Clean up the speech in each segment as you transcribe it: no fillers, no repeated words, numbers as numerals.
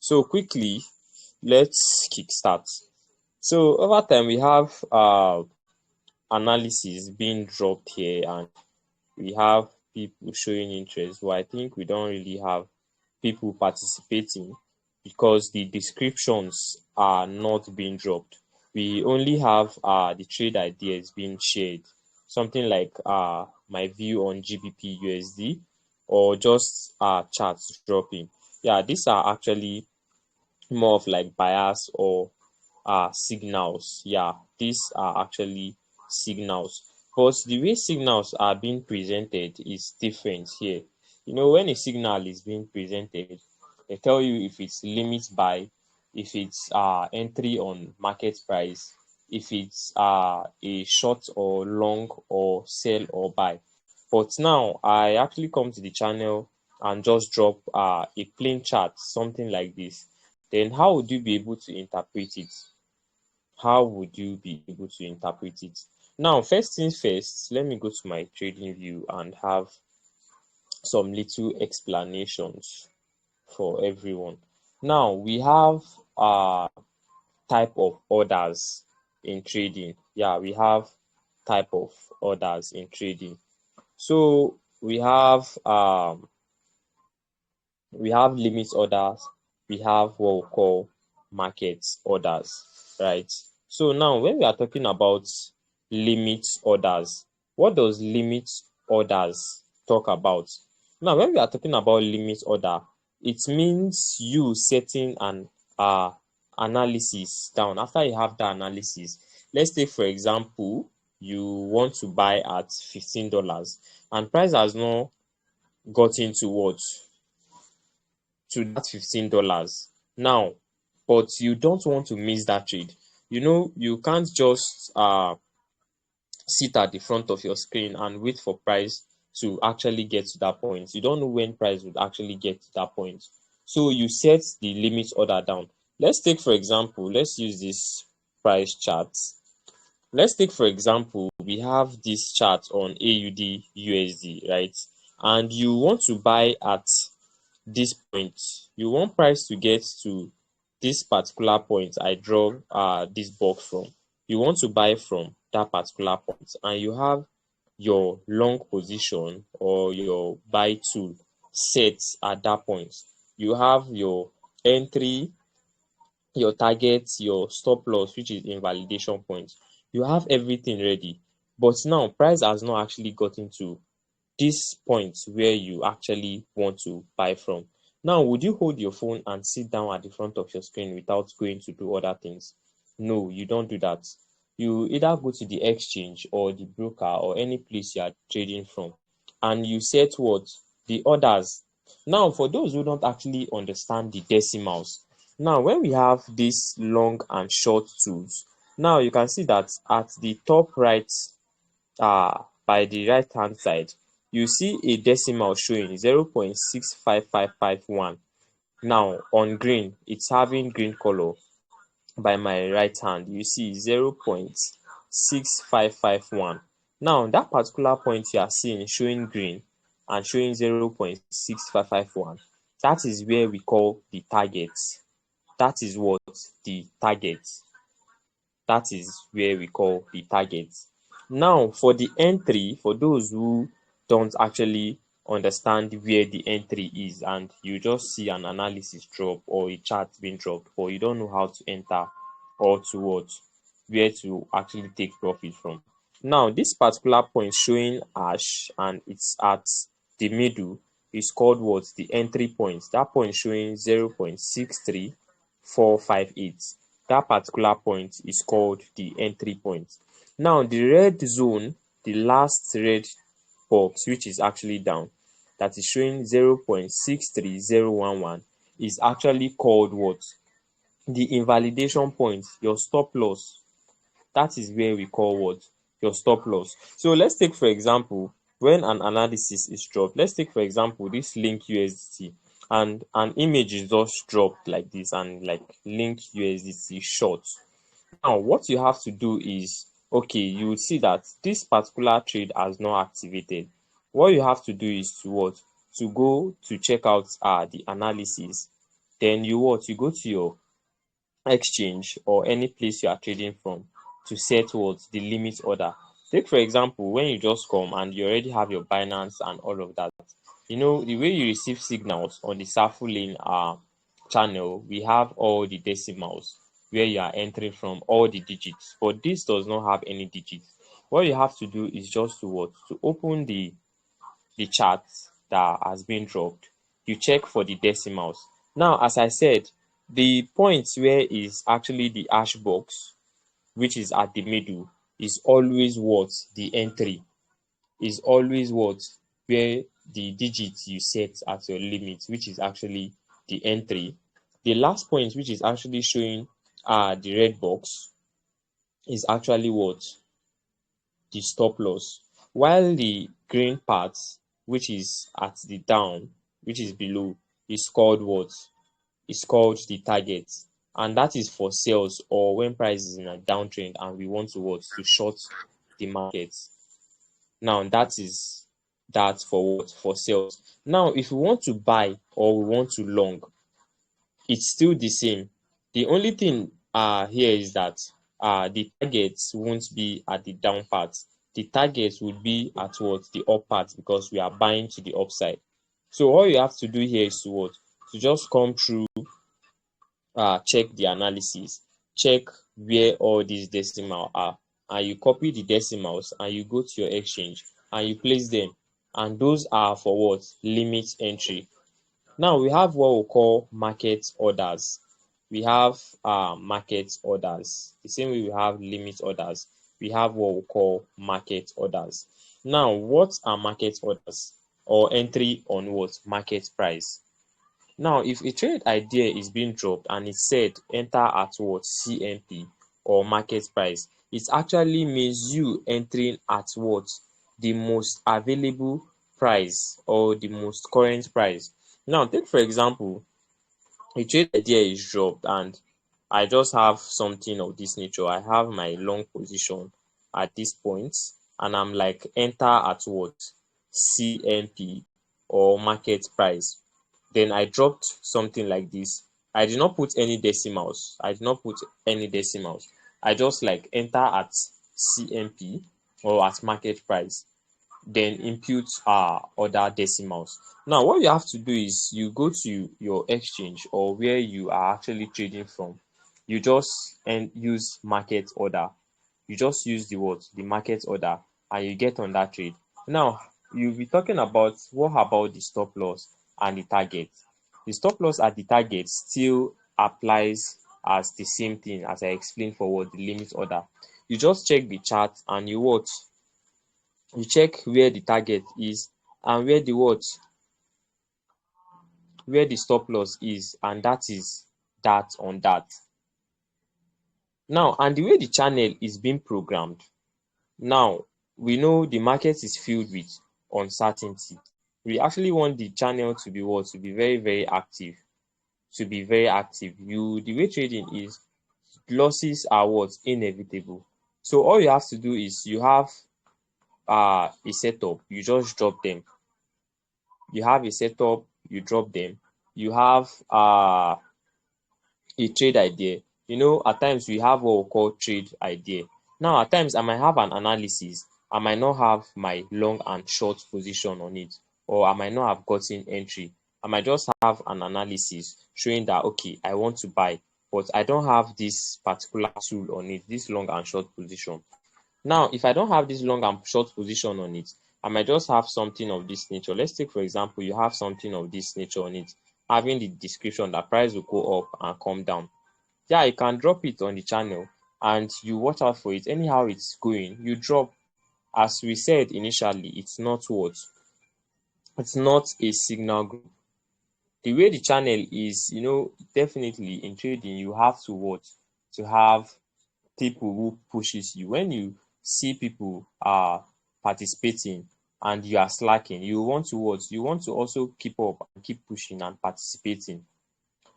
So quickly, let's kickstart. So over time, we have analysis being dropped here, and we have people showing interest. But I think we don't really have people participating because the descriptions are not being dropped. We only have the trade ideas being shared, something like my view on GBP USD, or just charts dropping. Yeah, these are actually more of like bias or signals. Yeah, these are actually signals, but the way signals are being presented is different here. When a signal is being presented, they tell you if it's limit buy, if it's entry on market price, if it's a short or long, or sell or buy. But now I actually come to the channel and just drop a plain chart, something like this. Then how would you be able to interpret it? How would you be able to interpret it? Now, first things first, let me go to my trading view and have some little explanations for everyone. Now, we have type of orders in trading. Yeah, we have type of orders in trading. So we have limit orders, we have what we call market orders, right? So now when we are talking about limit orders, what does limit orders talk about? Now when we are talking about limit order, it means you setting an analysis down. After you have the analysis, let's take for example, you want to buy at $15 and price has not gotten to what? To that $15 now, but you don't want to miss that trade. You can't just sit at the front of your screen and wait for price to actually get to that point. You don't know when price would actually get to that point, so you set the limit order down. Let's take for example, let's use this price chart. Let's take for example, we have this chart on AUD USD, right? And you want to buy at this point. You want price to get to this particular point I draw this box from. You want to buy from that particular point, and you have your long position or your buy tool set at that point. You have your entry, your target, your stop loss, which is invalidation point. You have everything ready, but now price has not actually gotten to this point where you actually want to buy from. Now, would you hold your phone and sit down at the front of your screen without going to do other things? No, you don't do that. You either go to the exchange or the broker or any place you are trading from, and you set what? The orders. Now, for those who don't actually understand the decimals, now when we have these long and short tools, now you can see that at the top right, by the right hand side, you see a decimal showing 0.65551. Now on green, it's having green color. By my right hand, you see 0.6551. Now that particular point you are seeing showing green and showing 0.6551, that is where we call the target. That is what? The target. That is where we call the target. Now, for the entry, for those who don't actually understand where the entry is, and you just see an analysis drop or a chart being dropped, but you don't know how to enter or to what, where to actually take profit from. Now, this particular point showing ash and it's at the middle is called what? The entry point. That point showing 0.63458. That particular point is called the entry point. Now, the red zone, the last red box, which is actually down, that is showing 0.63011, is actually called what? The invalidation point, your stop loss. That is where we call what? Your stop loss. So let's take for example, when an analysis is dropped, let's take for example this link USDT, and an image is just dropped like this, and like link USDT short. Now what you have to do is okay, you would see that this particular trade has not activated. What you have to do is to what? To go to check out the analysis. Then you what? You go to your exchange or any place you are trading from to set what? The limit order. Take for example, when you just come and you already have your Binance and all of that. You know, the way you receive signals on the SafuLane channel, we have all the decimals where you are entering from all the digits, but this does not have any digits. What you have to do is just to what? To open the chart that has been dropped. You check for the decimals. Now, as I said, the point where is actually the hash box, which is at the middle, is always what? The entry is always what? Where the digits you set at your limit, which is actually the entry. The last point, which is actually showing the red box, is actually what? The stop loss. While the green part, which is at the down, which is below, is called what? Is called the target. And that is for sales or when price is in a downtrend and we want to what? To short the market. Now that is that for what? For sales. Now if we want to buy or we want to long, it's still the same. The only thing here is that the targets won't be at the down part. The targets would be at what? The up part, because we are buying to the upside. So all you have to do here is to what? To just come through, check the analysis, check where all these decimals are, and you copy the decimals and you go to your exchange and you place them, and those are for what? Limit entry. Now we have what we call market orders. We have market orders. The same way we have limit orders, we have what we call market orders. Now, what are market orders? Or entry on what? Market price. Now, if a trade idea is being dropped and it said enter at what? CMP or market price, it actually means you entering at what? The most available price or the most current price. Now, take for example, a trade idea is dropped and I just have something of this nature. I have my long position at this point and I'm like enter at what? CMP or market price. Then I dropped something like this. I did not put any decimals. I did not put any decimals. I just like enter at CMP or at market price, then impute other decimals. Now, what you have to do is you go to your exchange or where you are actually trading from. You just use market order. You just use the word, the market order, and you get on that trade. Now, you'll be talking about what about the stop loss and the target. The stop loss at the target still applies as the same thing as I explained for what the limit order. You just check the chart and you watch. You check where the target is and where the what? Where the stop loss is, and that is that on that. Now, and the way the channel is being programmed, now we know the market is filled with uncertainty. We actually want the channel to be what? To be very, very active. To be very active. The way trading is, losses are what? Inevitable. So all you have to do is you have a setup, you just drop them. You have a setup, you drop them. You have a trade idea. You know, at times we have what we call trade idea. Now, at times I might have an analysis. I might not have my long and short position on it, or I might not have gotten entry. I might just have an analysis showing that, okay, I want to buy, but I don't have this particular tool on it, this long and short position. Now, if I don't have this long and short position on it, I might just have something of this nature. Let's take, for example, you have something of this nature on it, having the description that price will go up and come down. Yeah, you can drop it on the channel and you watch out for it. Anyhow it's going, you drop. As we said initially, it's not what? It's not a signal group. The way the channel is, you know, definitely in trading, you have to what? To have people who pushes you. When you see people are participating and you are slacking, you want to what? You want to also keep up and keep pushing and participating.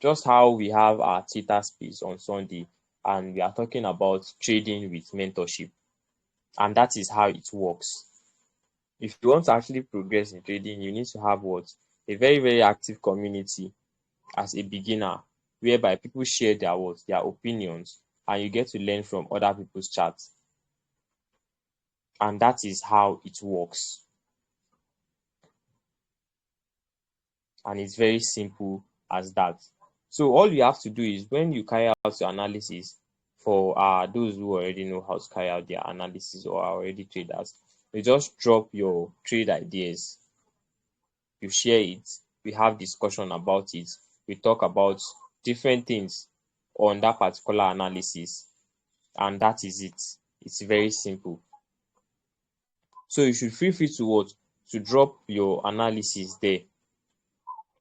Just how we have our Twitter space on Sunday and we are talking about trading with mentorship. and that is how it works. If you want to actually progress in trading, you need to have what? A very, very active community as a beginner, whereby people share their what? Their opinions, and you get to learn from other people's charts. And that is how it works. And it's very simple as that. So all you have to do is, when you carry out your analysis, for those who already know how to carry out their analysis or are already traders, you just drop your trade ideas, you share it, we have discussion about it, we talk about different things on that particular analysis, and that is it. It's very simple. So you should feel free to what? To drop your analysis there.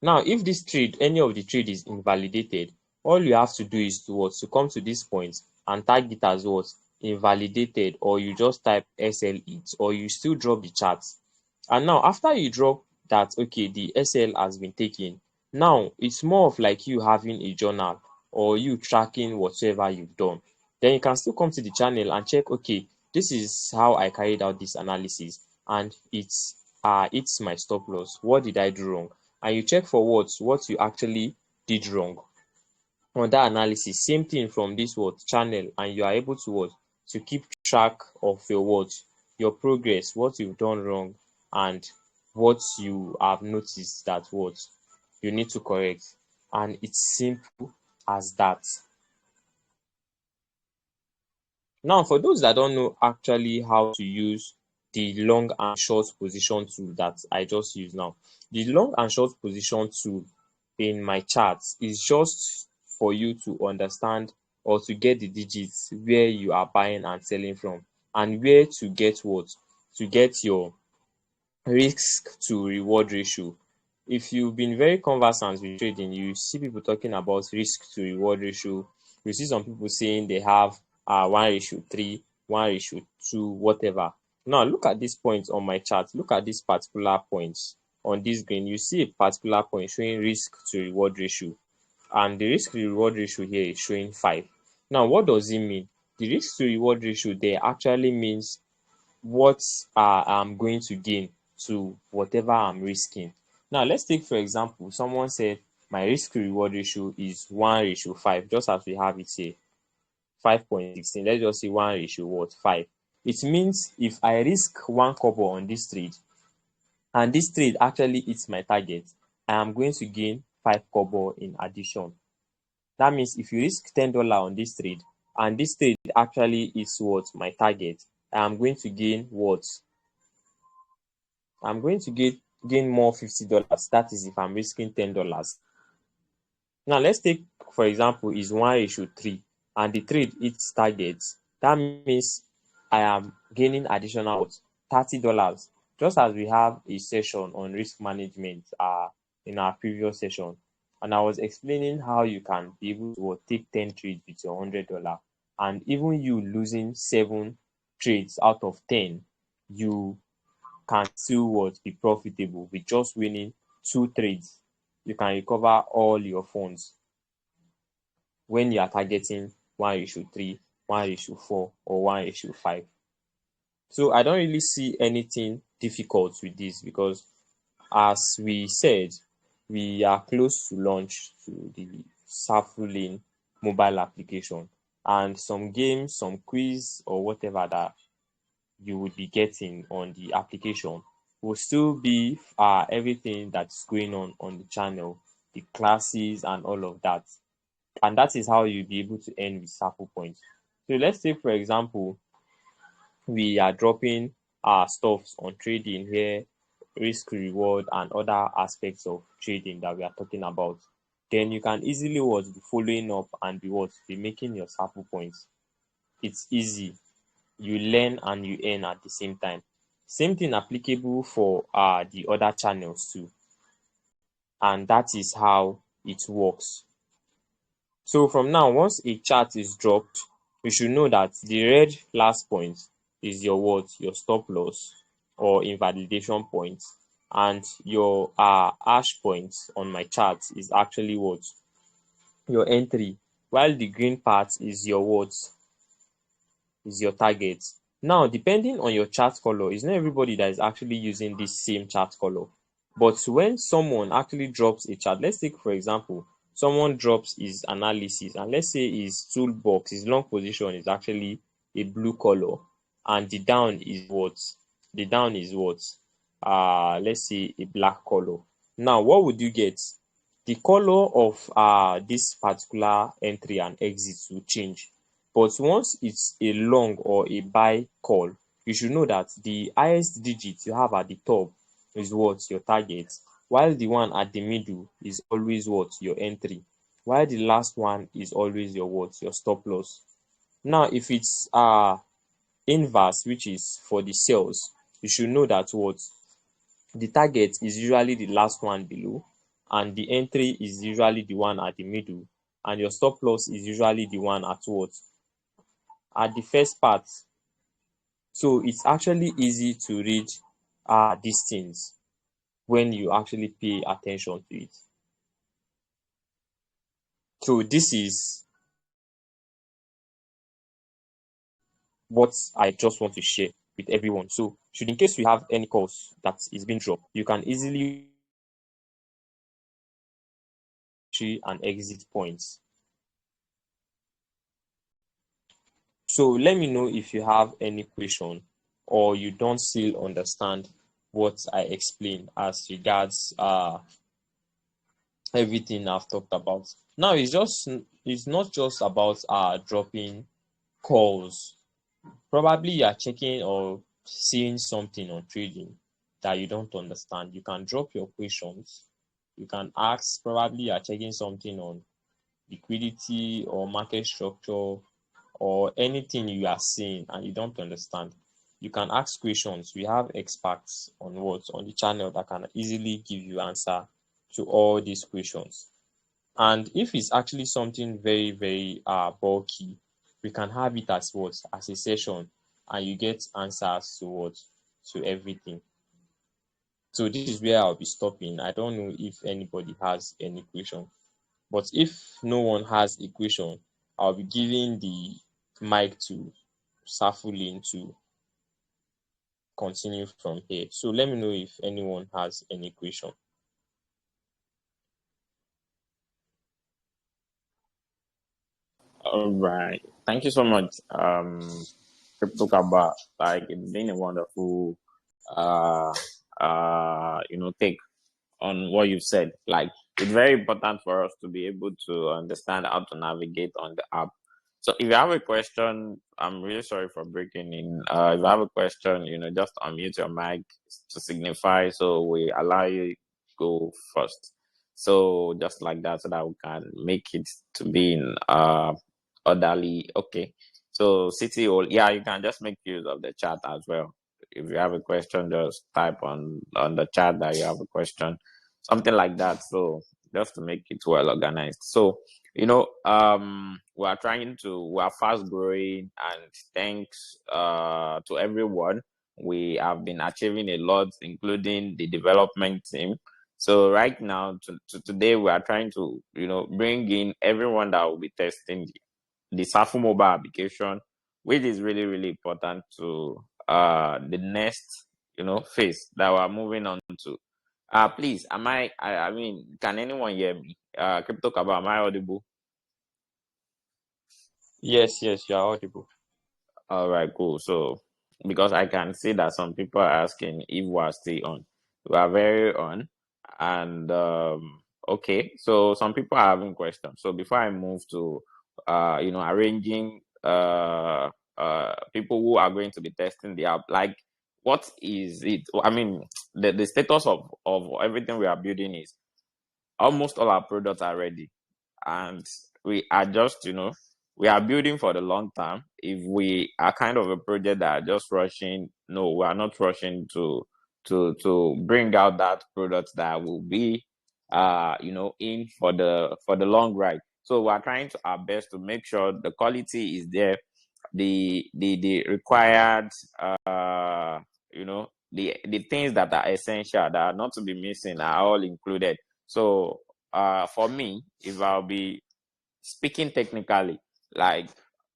Now, if this trade, any of the trade is invalidated, all you have to do is to what? To come to this point and tag it as what? Invalidated, or you just type SL it, or you still drop the chart. And now, after you drop that, okay, the SL has been taken, now it's more of like you having a journal, or you tracking whatever you've done. Then you can still come to the channel and check, okay, this is how I carried out this analysis, and it's my stop loss. What did I do wrong? And you check for what you actually did wrong on that analysis. Same thing from this channel, and you are able to to keep track of your your progress, what you've done wrong, and what you have noticed that you need to correct. And it's simple as that. Now, for those that don't know actually how to use the long and short position tool that I just used now, the long and short position tool in my charts is just for you to understand, or to get the digits where you are buying and selling from, and where to get to get your risk to reward ratio. If you've been very conversant with trading, you see people talking about risk to reward ratio. You see some people saying they have 1:3, 1:2, whatever. Now look at this point on my chart. Look at this particular point on this green. You see a particular point showing risk to reward ratio, and the risk to reward ratio here is showing 5. Now what does it mean? The risk to reward ratio there actually means what I'm going to gain to whatever I'm risking. Now let's take, for example, someone said my risk to reward ratio is 1:5, just as we have it here, 5.16. Let's just say 1:5. It means if I risk 1 kobo on this trade, and this trade actually hits my target, I am going to gain 5 kobo in addition. That means if you risk $10 on this trade, and this trade actually is my target, I am going to gain I'm going to gain more $50. That is if I'm risking $10. Now let's take, for example, is 1:3, and the trade hits target. That means I am gaining additional $30. Just as we have a session on risk management in our previous session, and I was explaining how you can be able to take 10 trades with your $100, and even you losing 7 trades out of 10, you can still be profitable with just winning 2 trades. You can recover all your funds when you are targeting 1:3, 1:4, or 1:5. So I don't really see anything difficult with this, because as we said, we are close to launch to the SafuLane mobile application, and some games, some quiz, or whatever that you would be getting on the application will still be everything that's going on the channel, the classes and all of that. And that is how you'll be able to earn with Safu points. So let's say, for example, we are dropping our stuffs on trading here, risk reward and other aspects of trading that we are talking about. Then you can easily be following up and be making your Safu points. It's easy. You learn and you earn at the same time. Same thing applicable for the other channels too. And that is how it works. So from now, once a chart is dropped, you should know that the red last point is your stop loss or invalidation point, and your hash point on my chart is actually your entry, while the green part is your is your target. Now, depending on your chart color, it's not everybody that is actually using this same chart color. But when someone actually drops a chart, let's take for example, someone drops his analysis, and let's say his toolbox, his long position is actually a blue color, and the down is what? The down is what? Let's say a black color. Now, what would you get? The color of this particular entry and exit will change. But once it's a long or a buy call, you should know that the highest digit you have at the top is what? Your target, while the one at the middle is always what? Your entry, while the last one is always your what? Your stop loss. Now, if it's inverse, which is for the sales, you should know that what? The target is usually the last one below, and the entry is usually the one at the middle, and your stop loss is usually the one at what? At the first part. So it's actually easy to read these things when you actually pay attention to it. So this is what I just want to share with everyone. So should in case we have any calls that is being dropped, you can easily entry and exit points. So let me know if you have any question or you don't still understand what I explained as regards everything I've talked about. Now it's not just about dropping calls. Probably you are checking or seeing something on trading that you don't understand. You can drop your questions. You can ask, probably you are checking something on liquidity or market structure or anything you are seeing and you don't understand. You can ask questions. We have experts on the channel that can easily give you answer to all these questions. And if it's actually something very, very bulky, we can have it as what? As a session, and you get answers to what? To everything. So this is where I'll be stopping. I don't know if anybody has any question. But if no one has a question, I'll be giving the mic to SafuLane to continue from here. So let me know if anyone has any question. All right. Thank you so much, Crypto Kaba. Like, it's been a wonderful, uh, take on what you've said. Like, it's very important for us to be able to understand how to navigate on the app. So if you have a question, I'm really sorry for breaking in. If you have a question, just unmute your mic to signify so we allow you go first. So just like that, so that we can make it to be in orderly. Okay. So CTO, yeah, you can just make use of the chat as well. If you have a question, just type on the chat that you have a question, something like that. So just to make it well organized. So we are fast growing, and thanks to everyone, we have been achieving a lot, including the development team. So right now, today, we are trying to bring in everyone that will be testing the Safuu mobile application, which is really, really important to the next phase that we're moving on to. Please, I mean, can anyone hear me? Crypto Kaba, am I audible? Yes, you are audible. All right, cool. So, because I can see that some people are asking if we are still on. We are very on. And okay, so some people are having questions. So before I move to arranging people who are going to be testing the app, like, what is it? I mean, the status of everything we are building is almost all our products are ready, and we are just we are building for the long term. If we are kind of a project that are just rushing, no, we are not rushing to bring out that product that will be in for the long ride. So we are trying to our best to make sure the quality is there, the required the things that are essential that are not to be missing are all included. So for me, if I'll be speaking technically, like,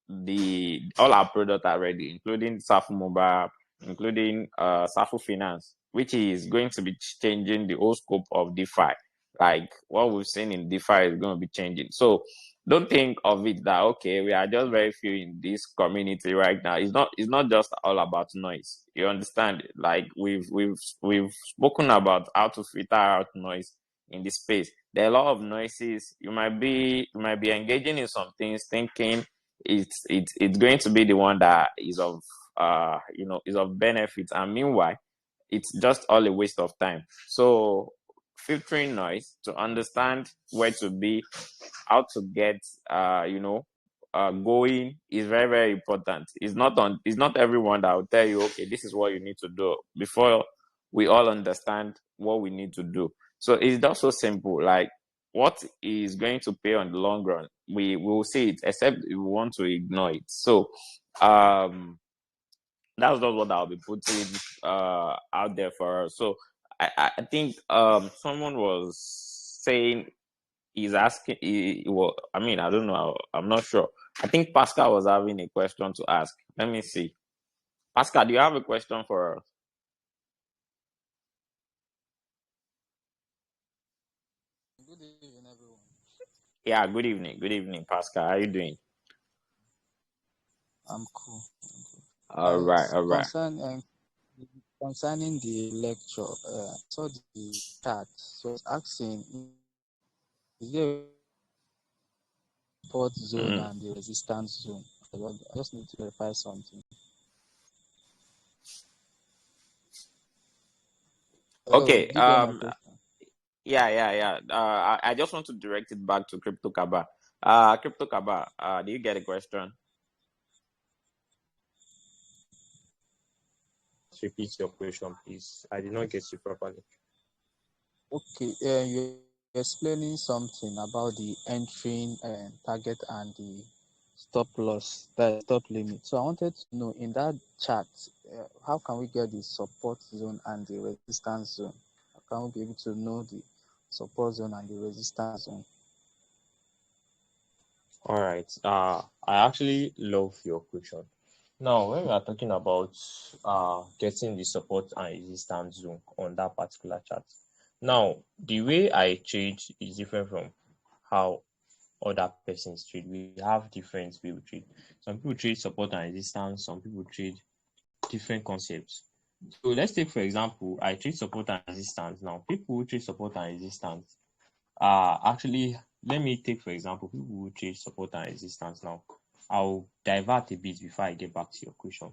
the all our products are ready, including Safuu Mobile, including Safuu Finance, which is going to be changing the whole scope of DeFi. Like what we've seen in DeFi is going to be changing. So don't think of it that okay, we are just very few in this community right now. It's not just all about noise. You understand? Like we've spoken about how to filter out noise in this space. There are a lot of noises. You might be engaging in some things thinking it's going to be the one that is of is of benefit, and meanwhile it's just all a waste of time. So filtering noise to understand where to be, how to get going is very, very important. It's not everyone that will tell you, okay, this is what you need to do before we all understand what we need to do. So it's just so simple. Like what is going to pay on the long run, we will see it, except if we want to ignore it. So that's just what I'll be putting out there for us. So I think someone was saying he's asking well, I mean, I don't know, I'm not sure. I think Pascal was having a question to ask. Let me see. Pascal, do you have a question for us? Good evening, everyone. Yeah, good evening, Pascal. How are you doing? I'm cool. All right, all right. Concerning the lecture, saw the chat. So it's asking, is there a support zone Mm. and the resistance zone? I just need to verify something. Hello, Okay. did you get my question? Yeah. I just want to direct it back to Crypto Kaba. Crypto Kaba, do you get a question? Repeat your question, please. I did not get you properly. Okay, you're explaining something about the entering target and the stop loss, the stop limit. So I wanted to know in that chart, how can we get the support zone and the resistance zone? How can we be able to know the support zone and the resistance zone? All right. I actually love your question. Now, when we are talking about getting the support and resistance zone on that particular chart, now the way I trade is different from how other persons trade. We have different way we trade. Some people trade support and resistance. Some people trade different concepts. So let's take for example, I trade support and resistance. Now, people who trade support and resistance actually, let me take for example people who trade support and resistance. Now I'll divert a bit before I get back to your question.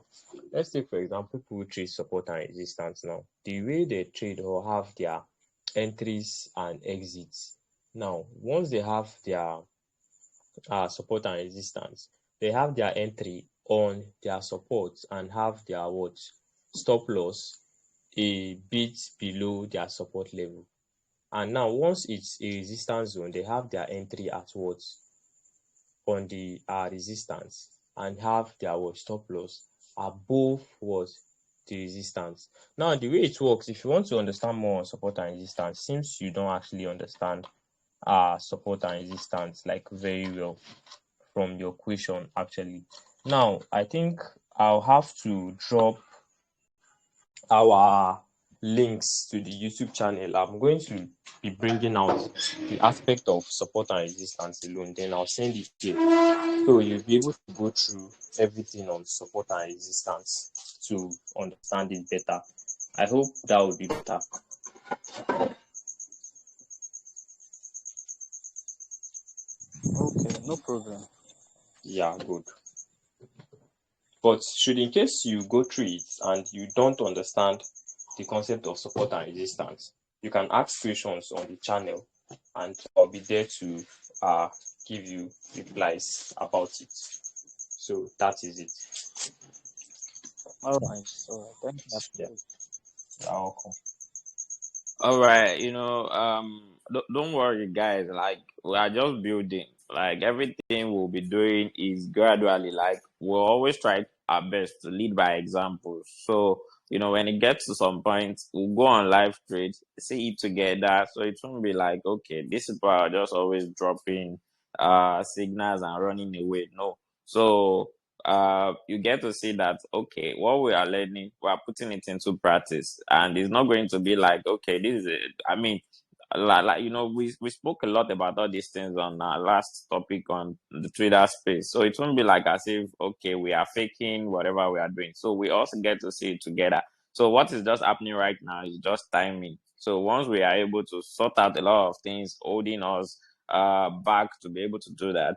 Let's take for example people who trade support and resistance. Now the way they trade or have their entries and exits, now once they have their support and resistance, they have their entry on their support and have their what stop loss a bit below their support level. And now once it's a resistance zone, they have their entry at what on the resistance and have their what stop loss above what the resistance. Now the way it works, if you want to understand more on support and resistance, since you don't actually understand support and resistance like very well from your question actually. Now I think I'll have to drop our links to the YouTube channel. I'm going to be bringing out the aspect of support and resistance alone. Then I'll send it here. So you'll be able to go through everything on support and resistance to understand it better. I hope that will be better. Okay, no problem. Yeah, good. But should in case you go through it and you don't understand the concept of support and resistance, you can ask questions on the channel and I'll be there to give you replies about it. So that is it. All right. Thank you. Yeah, you're welcome. All right, don't worry, guys. Like we are just building. Like everything we'll be doing is gradually. Like we'll always try our best to lead by example. So when it gets to some point, we'll go on live trade, see it together. So it won't be like, okay, these people are just always dropping signals and running away. No, So you get to see that, okay, what we are learning, we are putting it into practice, and it's not going to be like, okay, this is it. I mean, we spoke a lot about all these things on our last topic on the trader space. So it won't be like as if, okay, we are faking whatever we are doing. So we also get to see it together. So what is just happening right now is just timing. So once we are able to sort out a lot of things holding us back to be able to do that,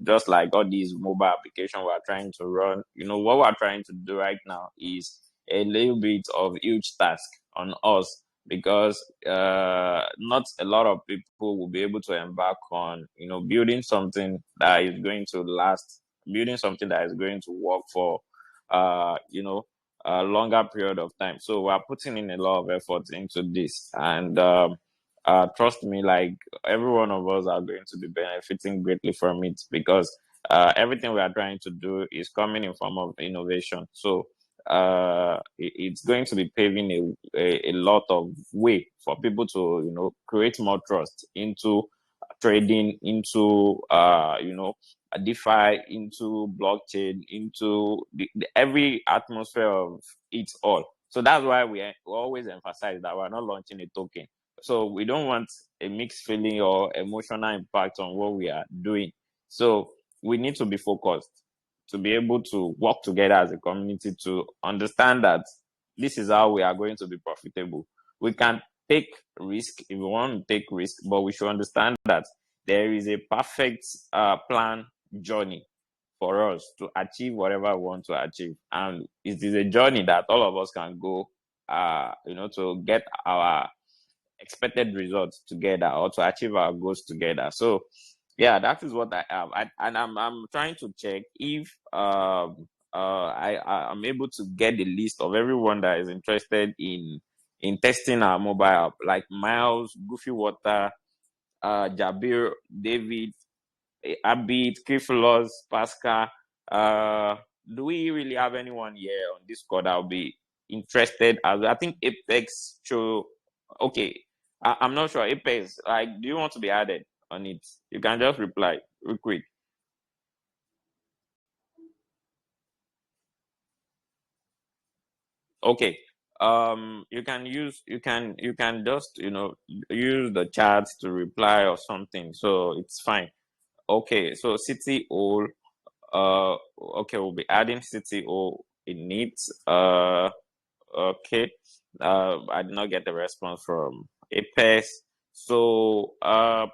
just like all these mobile applications we're trying to run, what we're trying to do right now is a little bit of huge task on us, because not a lot of people will be able to embark on building something that is going to last, building something that is going to work for a longer period of time. So we're putting in a lot of effort into this, and trust me, like, every one of us are going to be benefiting greatly from it, because everything we are trying to do is coming in form of innovation. So it's going to be paving a lot of way for people to create more trust into trading, into a DeFi, into blockchain, into every atmosphere of it all. So that's why we always emphasize that we're not launching a token. So we don't want a mixed feeling or emotional impact on what we are doing. So we need to be focused to be able to work together as a community to understand that this is how we are going to be profitable. We can take risk if we want to take risk, but we should understand that there is a perfect plan journey for us to achieve whatever we want to achieve. And it is a journey that all of us can go, to get our expected results together, or to achieve our goals together. So yeah, that is what I have. I'm trying to check if I'm able to get the list of everyone that is interested in testing our mobile app, like Miles, Goofy Water, Jabir, David, Abid, Kiflos, Pascal. Uh, do we really have anyone here on Discord that will be interested? As I think Apex show. Okay, I'm not sure. Apex, like, do you want to be added on it? You can just reply real quick. Okay. You can just use the chat to reply or something. So it's fine. Okay. So CTO. Okay, we'll be adding CTO in it. Okay. I did not get the response from Apex. So,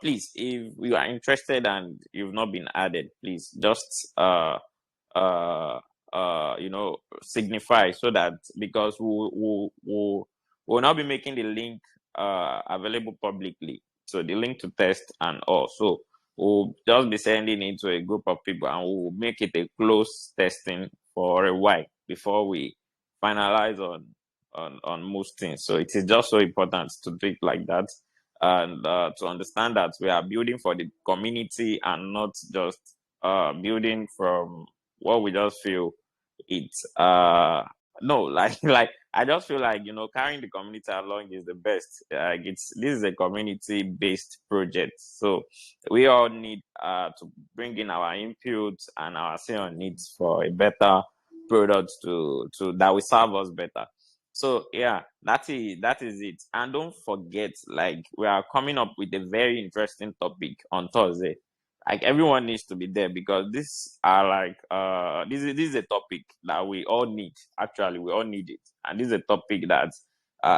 please, if you are interested and you've not been added, please just signify, so that, because we'll now be making the link available publicly. So the link to test and all. So we'll just be sending it to a group of people, and we'll make it a close testing for a while before we finalize on most things. So it is just so important to do it like that, and to understand that we are building for the community and not just building from what we just feel it's no, like I just feel like carrying the community along is the best. Like, this is a community based project, so we all need to bring in our inputs and our say on needs for a better product to that will serve us better. So yeah, that is it. And don't forget, like, we are coming up with a very interesting topic on Thursday. Like, everyone needs to be there, because this is a topic that we all need. Actually, we all need it, and this is a topic that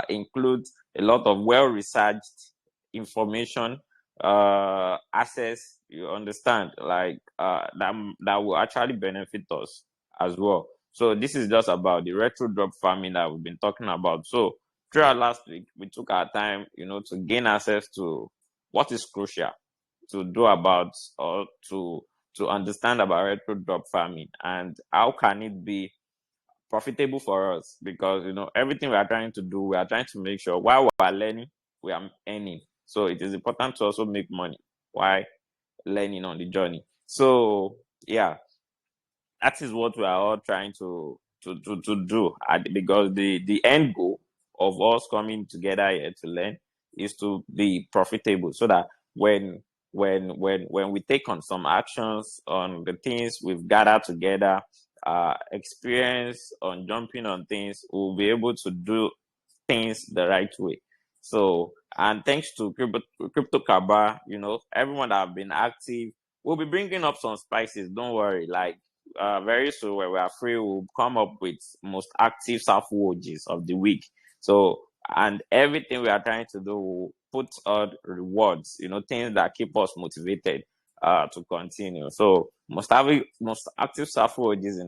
includes a lot of well researched information, access, you understand, like, that will actually benefit us as well. So this is just about the retro drop farming that we've been talking about. So throughout last week, we took our time, to gain access to what is crucial to do about, or to understand about retro drop farming, and how can it be profitable for us, because everything we are trying to do, we are trying to make sure while we are learning, we are earning. So it is important to also make money while learning on the journey. So yeah, that is what we are all trying to do, because the end goal of us coming together here to learn is to be profitable, so that when when we take on some actions on the things we've gathered together, experience on jumping on things, we'll be able to do things the right way. So, and thanks to Crypto Kaba, everyone that have been active, we'll be bringing up some spices. Don't worry. Like, very soon when we are free, we'll come up with most active Safuu OGs of the week. So, and everything we are trying to do will put out rewards, things that keep us motivated to continue. So, most active Safuu OGs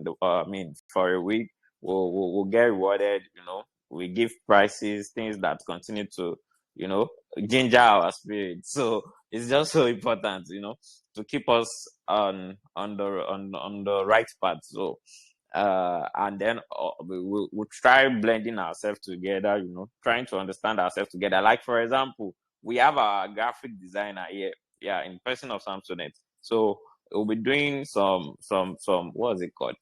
for a week will get rewarded. We give prices, things that continue to, ginger our spirit. So it's just so important, to keep us on the right path. So and then we'll try blending ourselves together, trying to understand ourselves together. Like, for example, we have our graphic designer here, in person of SafuLane. So we'll be doing some what is it called,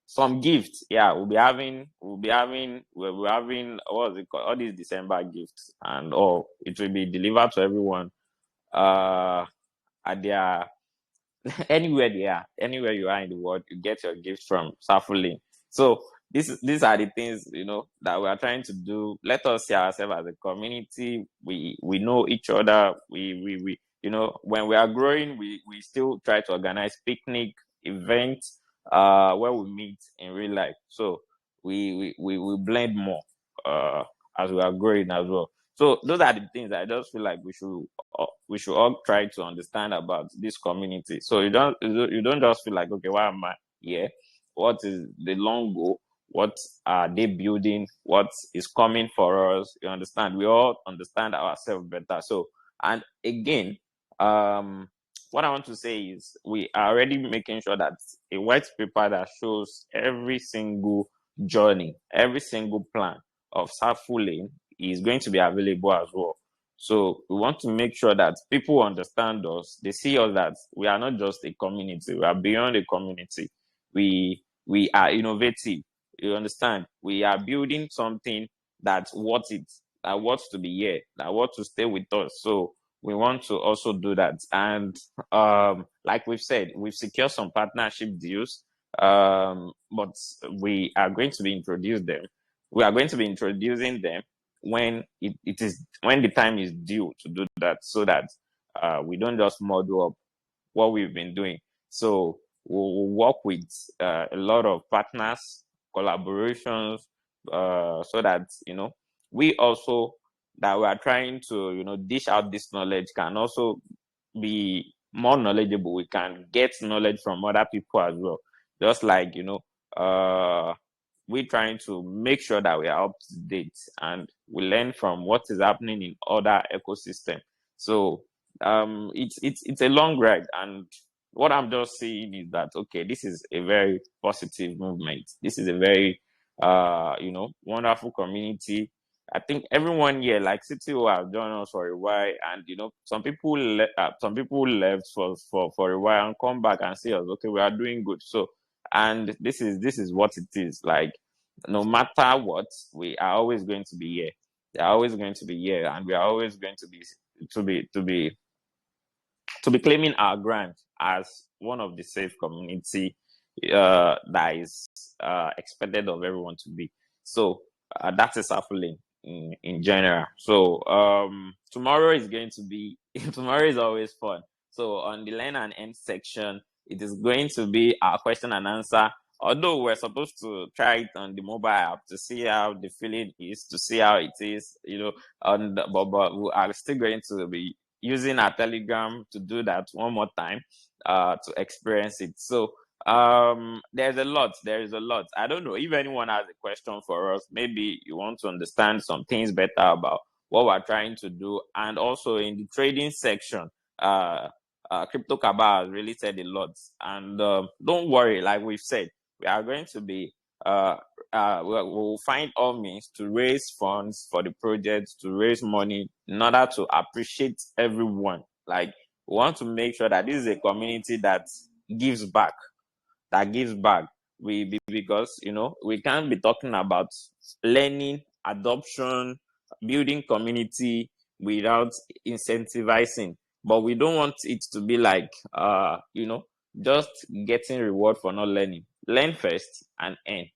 some gifts. We're having what is it called, all these December gifts, and all it will be delivered to everyone at their anywhere anywhere you are in the world, you get your gifts from SafuLane. So these are the things, that we are trying to do. Let us see ourselves as a community. We know each other. We when we are growing, we still try to organize picnic events where we meet in real life. So we blend more as we are growing as well. So those are the things I just feel like we should all try to understand about this community. So you don't just feel like, okay, why am I here? What is the long goal? What are they building? What is coming for us? You understand? We all understand ourselves better. So, and again, what I want to say is we are already making sure that a white paper that shows every single journey, every single plan of SafuLane is going to be available as well. So we want to make sure that people understand us. They see us that we are not just a community. We are beyond a community. We are innovative. You understand? We are building something that's worth it, that wants to be here, that wants to stay with us. So we want to also do that. And like we've said, we've secured some partnership deals. But we are going to be introducing them. We are going to be introducing them when when the time is due to do that, so that we don't just model up what we've been doing. So we'll work with a lot of partners, collaborations, so that we also, that we are trying to dish out this knowledge, can also be more knowledgeable. We can get knowledge from other people as well. Just like we're trying to make sure that we are up to date and we learn from what is happening in other ecosystems. So it's a long ride, and what I'm just saying is that, okay, this is a very positive movement. This is a very wonderful community. I think everyone here, like CTO, have joined us for a while, and some people left for a while and come back and say us, okay, we are doing good. So, and this is what it is. Like, no matter what, we are always going to be here. They are always going to be here, and we are always going to be claiming our ground as one of the safe community that is expected of everyone to be. So that's a SafuLane in general. So tomorrow is going to be tomorrow is always fun. So on the learn and end section, it is going to be our question and answer. Although we're supposed to try it on the mobile app to see how the feeling is, to see how it is, but we are still going to be using our Telegram to do that one more time to experience it. So there is a lot. I don't know if anyone has a question for us. Maybe you want to understand some things better about what we're trying to do. And also in the trading section, Crypto Kaba has really said a lot. And don't worry, like we've said, we are going to be we'll find all means to raise funds for the project, to raise money in order to appreciate everyone. Like, we want to make sure that this is a community that gives back, because we can't be talking about learning, adoption, building community without incentivizing. but we don't want it to be like just getting reward for not learning. Learn first and earn.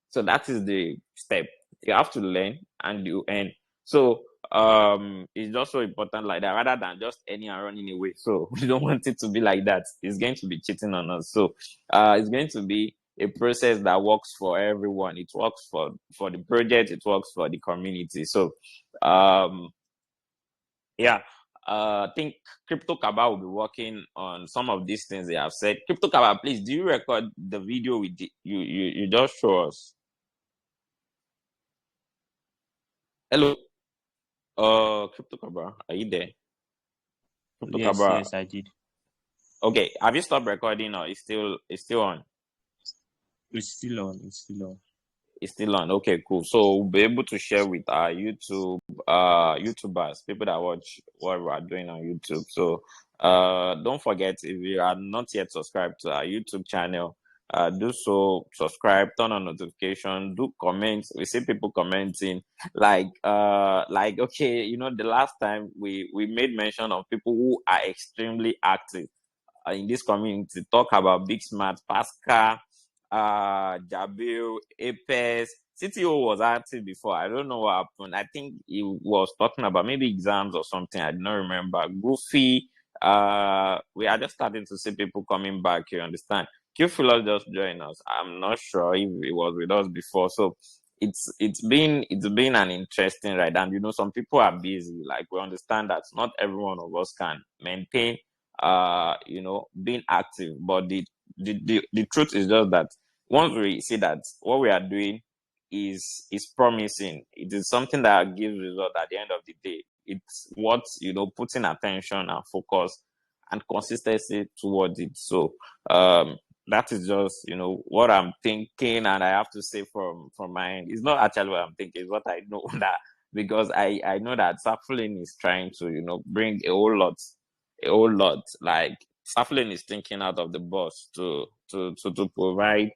So that is the step. You have to learn and you earn. So it's just so important like that, rather than just earning and running away. So we don't want it to be like that. It's going to be cheating on us. So it's going to be a process that works for everyone. It works for the project, it works for the community. So yeah. I think Crypto Kaba will be working on some of these things they have said. Crypto Kaba, please, do you record the video with you just show us? Hello, Crypto Kaba, are you there? Crypto Yes, Kaba, yes, I did. okay. Have you stopped recording or it's still on? It's still on. It's still on. It's still on. Okay, cool. So we'll be able to share with our YouTubers, people that watch what we are doing on YouTube. So don't forget, if you are not yet subscribed to our YouTube channel, do so, subscribe, turn on notification, do comments. We see people commenting like okay, the last time we made mention of people who are extremely active in this community, talk about Big Smart, Pascal, Jabil, Apex. CTO was active before. I don't know what happened. I think he was talking about maybe exams or something. I don't remember. Goofy. We are just starting to see people coming back. You understand? Qfilus just joined us. I'm not sure if he was with us before. So it's been an interesting ride. And some people are busy. Like, we understand that not every one of us can maintain being active. But the truth is just that once we see that what we are doing is promising, it is something that gives result at the end of the day. It's what putting attention and focus and consistency towards it. So that is just what I'm thinking, and I have to say from my end, it's not actually what I'm thinking, it's what I know that because I know that SafuLane is trying to bring a whole lot. Like, SafuLane is thinking out of the box to provide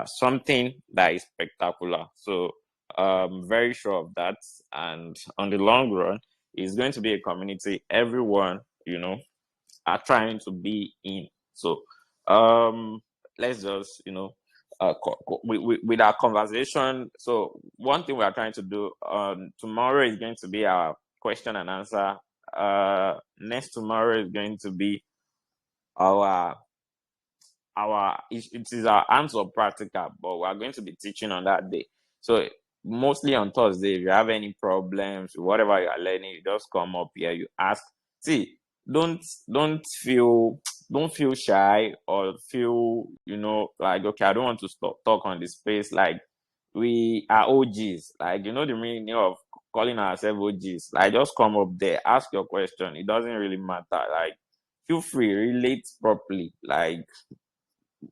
something that is spectacular. So very sure of that. And on the long run, it's going to be a community everyone are trying to be in. So let's just with our conversation. So one thing we are trying to do tomorrow is going to be our question and answer. Next tomorrow is going to be our it is our hands-on practical, but we are going to be teaching on that day. So mostly on Thursday, if you have any problems, whatever you are learning, you just come up here, you ask. See, don't don't feel don't feel shy or feel like, okay, I don't want to stop talk on the space. Like, we are OGs. Like, the meaning of calling ourselves OGs. Like, just come up there, ask your question. It doesn't really matter. Like, feel free, relate properly. Like,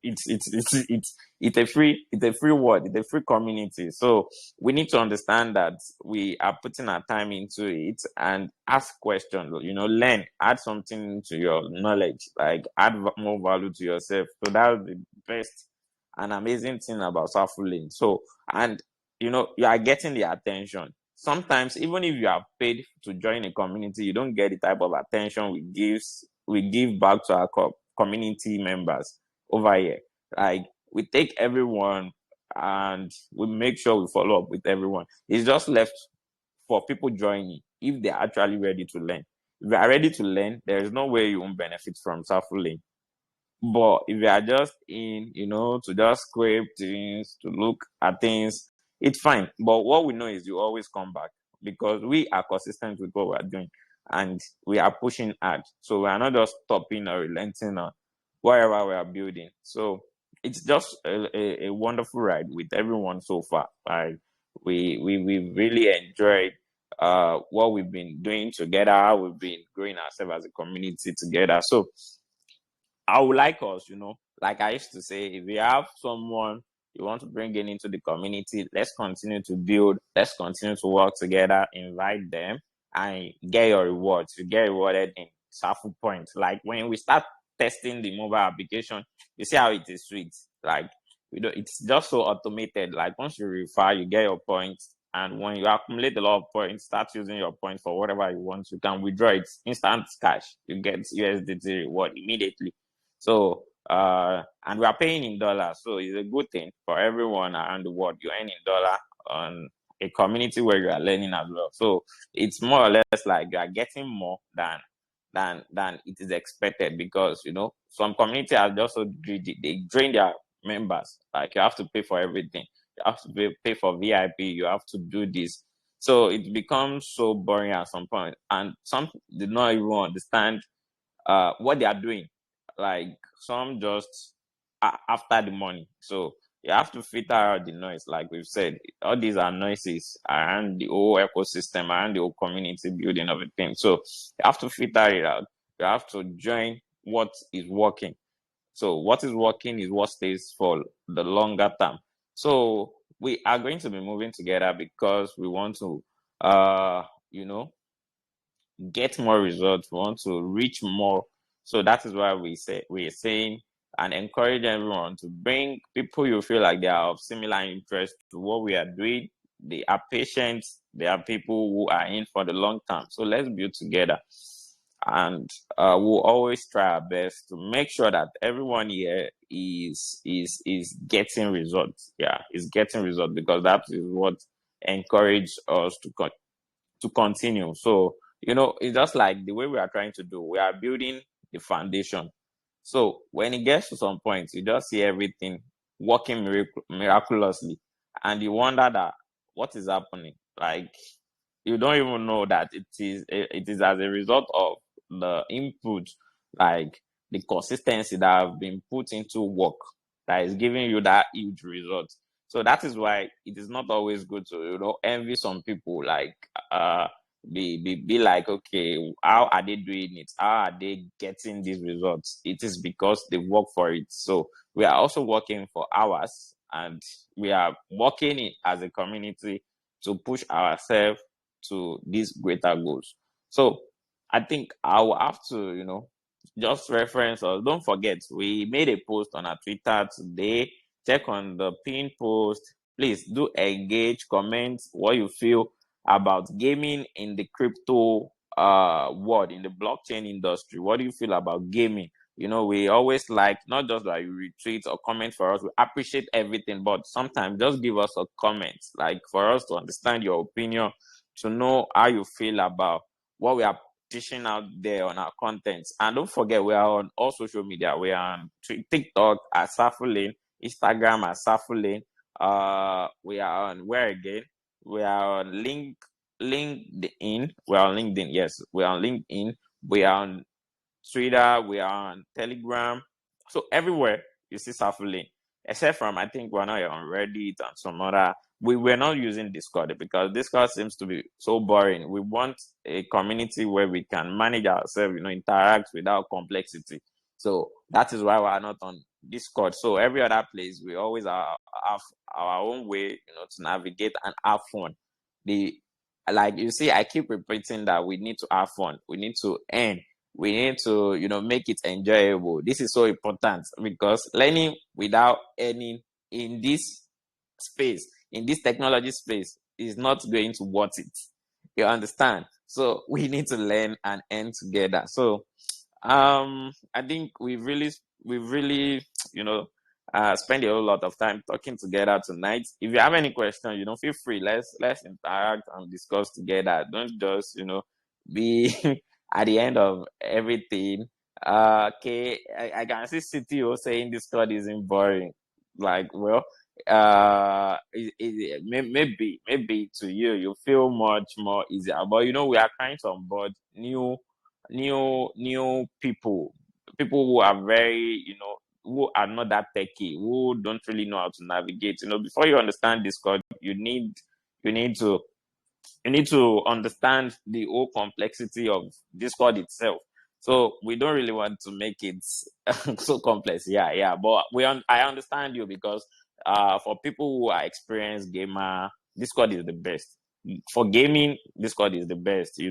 it's a free word, it's a free community. So we need to understand that we are putting our time into it and ask questions, learn, add something into your knowledge, like add more value to yourself. So that's the best and amazing thing about SafuLane. So, and you are getting the attention. Sometimes even if you are paid to join a community, you don't get the type of attention we give back to our community members over here. Like, we take everyone and we make sure we follow up with everyone. It's just left for people joining if they're actually ready to learn. If you are ready to learn, there is no way you won't benefit from SafuLane. But if you are just in, to just scrape things, to look at things, it's fine. But what we know is you always come back because we are consistent with what we are doing and we are pushing hard. So we are not just stopping or relenting on wherever we are building. So it's just a wonderful ride with everyone so far. Like, we really enjoyed what we've been doing together, how we've been growing ourselves as a community together. So I would like us, like I used to say, if you have someone you want to bring in into the community, let's continue to build, let's continue to work together, invite them, and get your rewards. You get rewarded in Safuu points. Like, when we start testing the mobile application, you see how it is sweet. Like, it's just so automated. Like, once you refer, you get your points, And when you accumulate a lot of points, start using your points for whatever you want. You can withdraw it instant cash. You get USDT reward immediately. So and we are paying in dollars, so it's a good thing for everyone around the world. You earn in dollar on a community where you are learning as well. So it's more or less like you are getting more than it is expected, because some community are just so greedy. They drain their members. Like, you have to pay for everything. You have to pay for VIP. You have to do this. So it becomes so boring at some point, and some do not even understand what they are doing. Like, some just after the money. So you have to filter out the noise. Like we've said, all these are noises around the whole ecosystem, around the whole community building of a thing. So you have to filter it out. You have to join what is working. So what is working is what stays for the longer term. So we are going to be moving together because we want to you know get more results. We want to reach more. So that is why we're saying and encourage everyone to bring people you feel like they are of similar interest to what we are doing. They are patient. They are people who are in for the long term. So let's build together. And we'll always try our best to make sure that everyone here is getting results. Yeah, is getting results, because that is what encourages us to continue. So, it's just like the way we are trying to do. We are building the foundation. So when it gets to some point, you just see everything working miraculously, and you wonder that what is happening. Like, you don't even know that it is as a result of the input, like the consistency that have been put into work, that is giving you that huge result. So that is why it is not always good to envy some people, like be like, okay, how are they doing it? How are they getting these results? It is because they work for it. So we are also working for hours, and we are working as a community to push ourselves to these greater goals. So I think I will have to, just reference us. Don't forget, we made a post on our Twitter today. Check on the pin post. Please do engage, comment what you feel about gaming in the crypto world, in the blockchain industry. What do you feel about gaming? We always like, not just that you retweet or comment for us. We appreciate everything, but sometimes just give us a comment, like for us to understand your opinion, to know how you feel about what we are dishing out there on our contents. And don't forget, we are on all social media. We are on TikTok at SafuLane, Instagram at SafuLane. We are on where again? We are on LinkedIn. We are on LinkedIn. Yes, we are on LinkedIn. We are on Twitter. We are on Telegram. So everywhere you see SafuLane, except from, I think we're not on Reddit and some other. We were not using Discord because Discord seems to be so boring. We want a community where we can manage ourselves, interact without complexity. So that is why we are not on Discord. So every other place, we always have our own way, to navigate and have fun. Like you see, I keep repeating that we need to have fun. We need to earn. We need to, make it enjoyable. This is so important, because learning without earning in this space, in this technology space, is not going to worth it. You understand? So we need to learn and earn together. So I think we've really spent a whole lot of time talking together tonight. If you have any questions, feel free. Let's interact and discuss together. Don't just be at the end of everything. Okay, I can see CTO saying Discord isn't boring. Like, well, maybe to you feel much more easier, but we are trying to onboard new people who are very, who are not that techy, who don't really know how to navigate. Before you understand Discord, you need to understand the whole complexity of Discord itself. So we don't really want to make it so complex. Yeah. But I understand you, because for people who are experienced gamer, Discord is the best. For gaming, Discord is the best.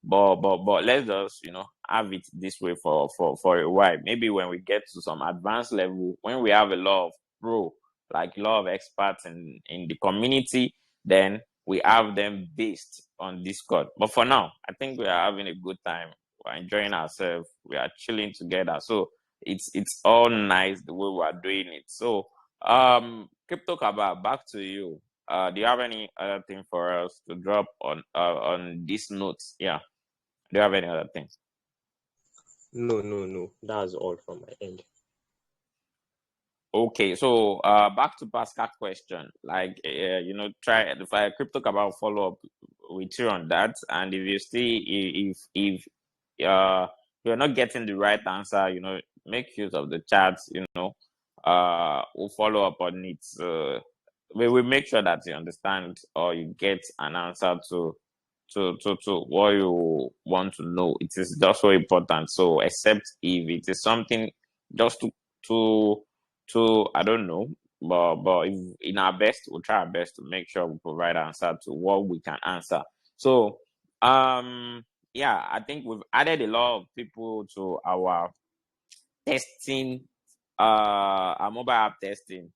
But let's just have it this way for a while. Maybe when we get to some advanced level, when we have a lot of pro, like a lot of experts in the community, then we have them based on Discord. But for now, I think we are having a good time. We're enjoying ourselves. We are chilling together. So it's all nice the way we are doing it. So Crypto Kaba, back to you. Do you have any other thing for us to drop on these notes? Yeah. Do you have any other thing? No. That's all from my end. Okay, so back to Pascal question. Like try if I Crypto Kaba follow up with you on that, and if you see if you're not getting the right answer, make use of the chats. We'll follow up on it. We will make sure that you understand or you get an answer to what you want to know. It is just so important. So except if it is something just to I don't know, but if, in our best, we'll try our best to make sure we provide answer to what we can answer. So yeah, I think we've added a lot of people to our testing, our mobile app testing.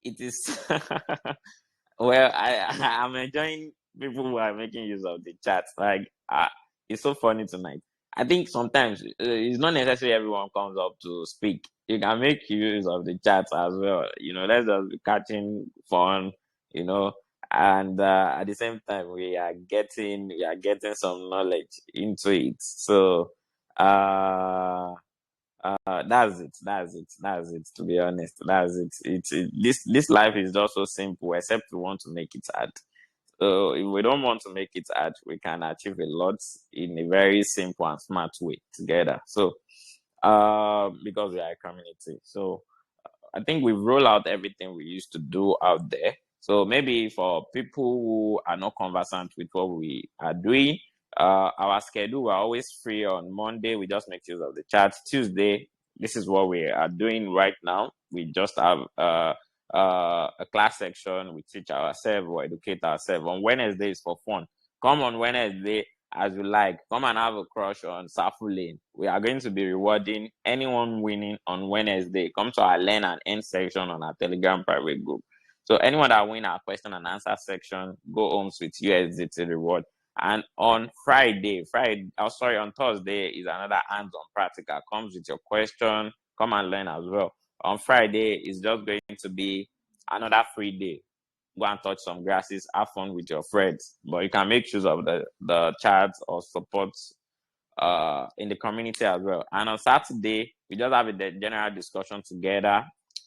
It is well, I'm enjoying people who are making use of the chat. Like, it's so funny tonight. I think sometimes it's not necessarily everyone comes up to speak. You can make use of the chat as well. Let's just be catching fun. You know, and at the same time, we are getting some knowledge into it. So, that's it. To be honest, that's it. This life is just so simple, except we want to make it hard. So if we don't want to make it hard, we can achieve a lot in a very simple and smart way together. So, because we are a community, so I think we've rolled out everything we used to do out there. So maybe for people who are not conversant with what we are doing, our schedule, we're always free on Monday. We just make use of the chat. Tuesday, this is what we are doing right now. We just have a class section. We teach ourselves or educate ourselves. On Wednesday is for fun. Come on Wednesday as you like. Come and have a crush on SafuLane. We are going to be rewarding anyone winning on Wednesday. Come to our learn and end section on our Telegram private group. So anyone that win our question and answer section, go home with USDT reward. And on on Thursday is another hands-on practical. Comes with your question. Come and learn as well. On Friday is just going to be another free day. Go and touch some grasses, have fun with your friends. But you can make use of the chats or support in the community as well. And on Saturday, we just have a general discussion together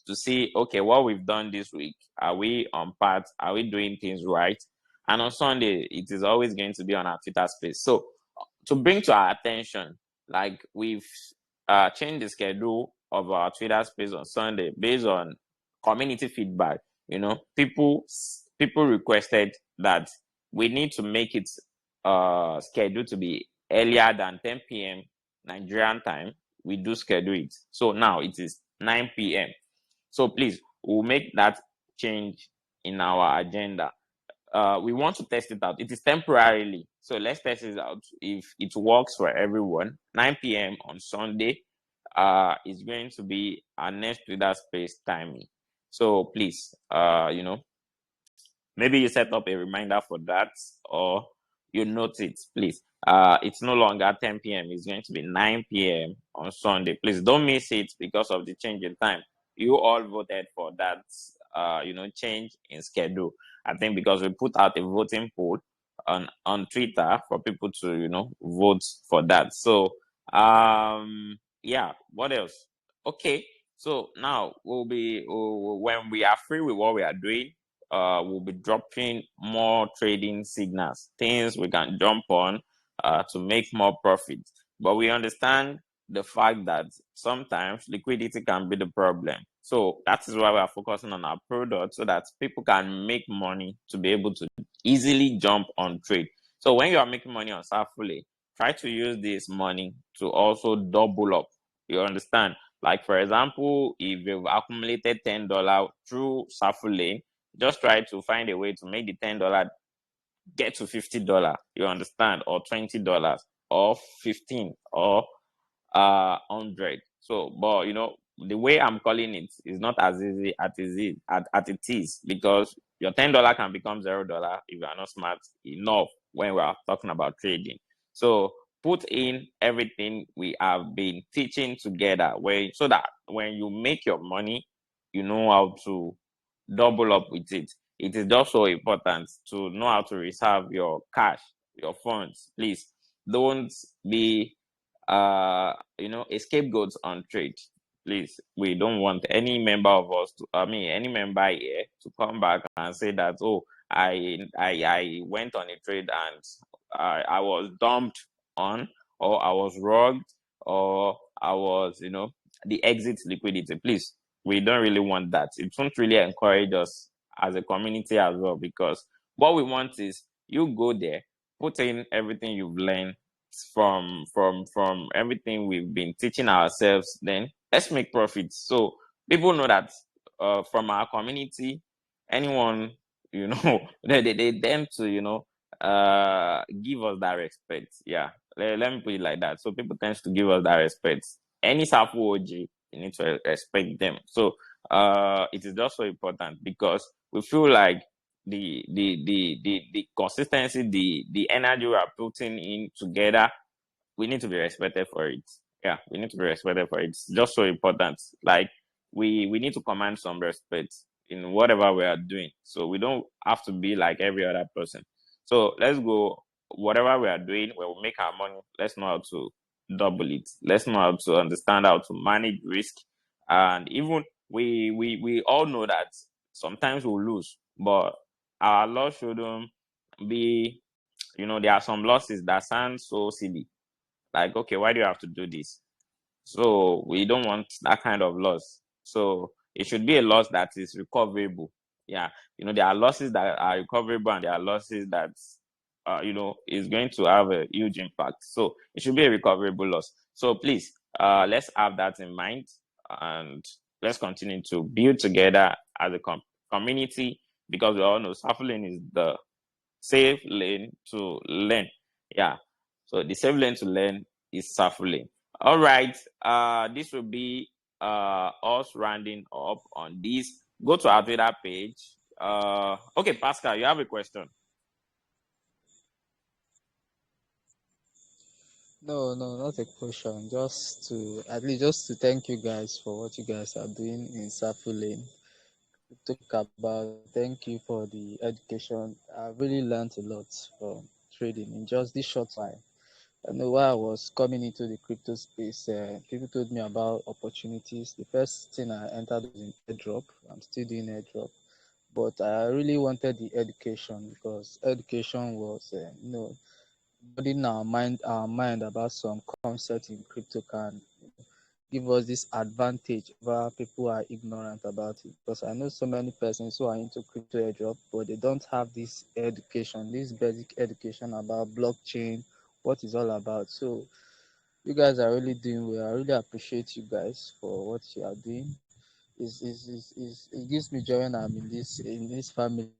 to see, okay, what we've done this week. Are we on path? Are we doing things right? And on Sunday, it is always going to be on our Twitter space. So to bring to our attention, like we've changed the schedule of our Twitter space on Sunday based on community feedback. People requested that we need to make it scheduled to be earlier than 10 p.m. Nigerian time. We do schedule it. So now it is 9 p.m. So please, we'll make that change in our agenda. We want to test it out. It is temporarily. So let's test it out. If it works for everyone, 9 p.m. on Sunday is going to be our next Twitter space timing. So please, maybe you set up a reminder for that or you note it, please. It's no longer 10 p.m. It's going to be 9 p.m. on Sunday. Please don't miss it because of the change in time. You all voted for that, change in schedule. I think because we put out a voting poll on Twitter for people to, vote for that. So, yeah, what else? Okay. So now when we are free with what we are doing, we'll be dropping more trading signals, things we can jump on to make more profit. But we understand the fact that sometimes liquidity can be the problem. So that is why we are focusing on our product so that people can make money to be able to easily jump on trade. So when you are making money on SafuLane, try to use this money to also double up. You understand? Like for example, if you've accumulated $10 through SafuLane, just try to find a way to make the $10 get to $50. You understand? Or $20 or 15 or 100. So, but the way I'm calling it is not as easy at it is, because your $10 can become $0 if you are not smart enough when we are talking about trading. So put in everything we have been teaching together, so that when you make your money, you know how to double up with it. It is just so important to know how to reserve your cash, your funds. Please don't be a scapegoat on trade. Please, we don't want any member of us any member here to come back and say that, oh, I went on a trade and I was dumped on, or I was robbed, or I was, the exit liquidity. Please, we don't really want that. It won't really encourage us as a community as well, because what we want is you go there, put in everything you've learned from everything we've been teaching ourselves, then let's make profits. So people know that from our community, anyone, they tend to, give us that respect. Yeah, let me put it like that. So people tend to give us that respect. Any Safuu OG, you need to respect them. So it is just so important, because we feel like the consistency, the energy we are putting in together, we need to be respected for it. Yeah, we need to be respected for it. It's just so important. Like we need to command some respect in whatever we are doing. So we don't have to be like every other person. So let's go, whatever we are doing, when we make our money, let's know how to double it. Let's know how to understand how to manage risk. And even we all know that sometimes we'll lose, but our loss shouldn't be, there are some losses that sound so silly, like, okay, why do you have to do this? So we don't want that kind of loss. So it should be a loss that is recoverable. Yeah, there are losses that are recoverable, and there are losses that is going to have a huge impact. So it should be a recoverable loss. So please, let's have that in mind, and let's continue to build together as a community, because we all know SafuLane is the safe lane to learn. Yeah. So the safe lane to learn is SafuLane. All right. This will be us rounding up on this. Go to our Twitter page. Okay, Pascal, you have a question. No, no, not a question. Just to at least just to thank you guys for what you guys are doing in SafuLane. We talk about thank you for the education. I really learned a lot from trading in just this short time. I know while I was coming into the crypto space, people told me about opportunities. The first thing I entered was in airdrop. I'm still doing airdrop, but I really wanted the education because education was, broadening our mind about some concepts in crypto can give us this advantage over people who are ignorant about it. Because I know so many persons who are into crypto airdrop, but they don't have this education, this basic education about blockchain, what it's all about. So you guys are really doing well. I really appreciate you guys for what you are doing. It gives me joy when I'm in this family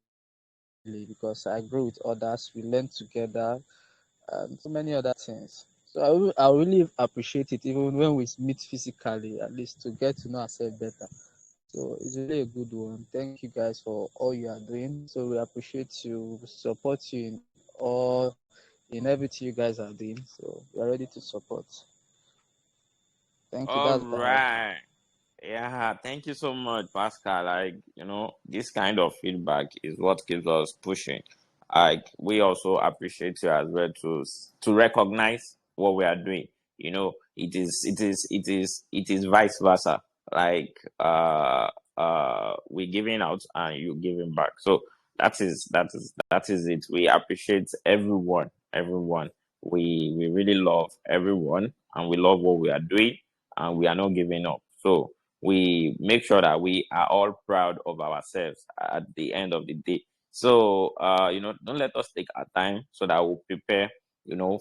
because I grow with others. We learn together and so many other things. So I really appreciate it even when we meet physically, at least to get to know ourselves better. So it's really a good one. Thank you guys for all you are doing. So we appreciate you, we support you in everything you guys are doing. So we are ready to support. Thank you. That's All what I have. right. Yeah, thank you so much, Pascal. Like, this kind of feedback is what keeps us pushing. Like, we also appreciate you as well to recognize what we are doing. It is vice versa. Like, we giving out and you giving back. So that is it. We appreciate everyone, everyone. We really love everyone, and we love what we are doing, and we are not giving up. So we make sure that we are all proud of ourselves at the end of the day. So don't let us take our time, so that we'll prepare,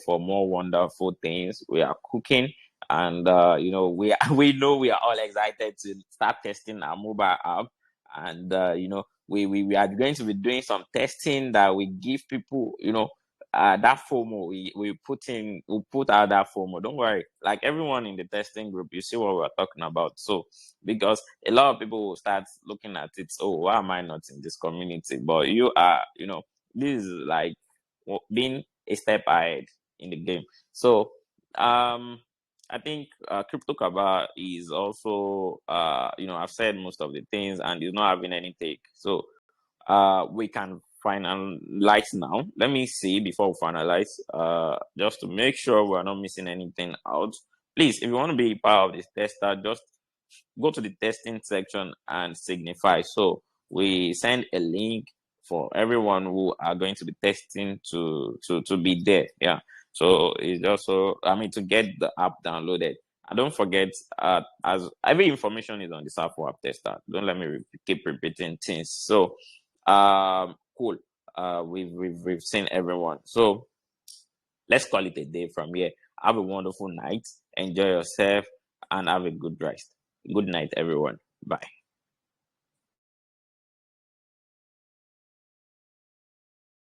for more wonderful things we are cooking. And we know we are all excited to start testing our mobile app. And we are going to be doing some testing that we give people, that FOMO we put out that FOMO. Don't worry, like everyone in the testing group, you see what we're talking about. So because a lot of people will start looking at it, oh, why am I not in this community? But you are, this is like being a step ahead in the game. So I think Crypto Kaba is also I've said most of the things and is not having any take. So we can finalize now. Let me see before we finalize, just to make sure we're not missing anything out. Please, if you want to be part of this tester, just go to the testing section and signify. So we send a link for everyone who are going to be testing to be there. Yeah. So it's also, to get the app downloaded. And don't forget, as every information is on the Safuu app tester. Don't let me keep repeating things. So, cool. We've seen everyone. So let's call it a day from here. Have a wonderful night. Enjoy yourself and have a good rest. Good night, everyone. Bye.